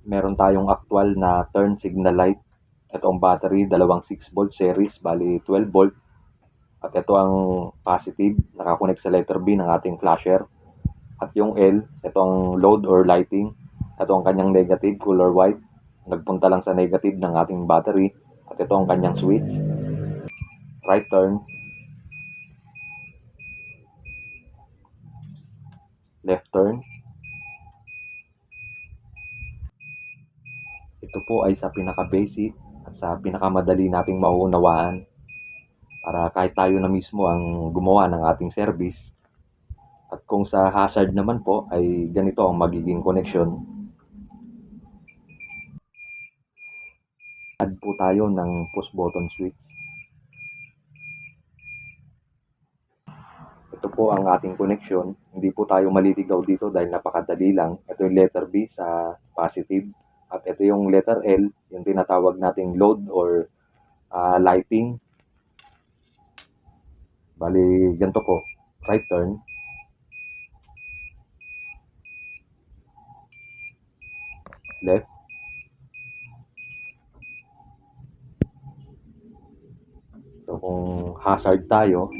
meron tayong actual na turn signal light. Ito ang battery, dalawang 6 volt series, bali 12 volt. At ito ang positive, nakakonect sa letter B ng ating flasher. At yung L, ito ang load or lighting. Ito ang kanyang negative, color white. Nagpunta lang sa negative ng ating battery. At ito ang kanyang switch. Right turn, left turn. Ito po ay sa pinaka-basic at sa pinakamadali nating mauunawaan para kahit tayo na mismo ang gumawa ng ating service. At kung sa hazard naman po ay ganito ang magiging connection. Add po tayo ng push button switch. Ito po ang ating connection. Hindi po tayo maliligaw dito dahil napakadali lang. Ito yung letter B sa positive. At ito yung letter L, yung tinatawag nating load or lighting. Bali, ganito po. Right turn. Left. So kung hazard tayo,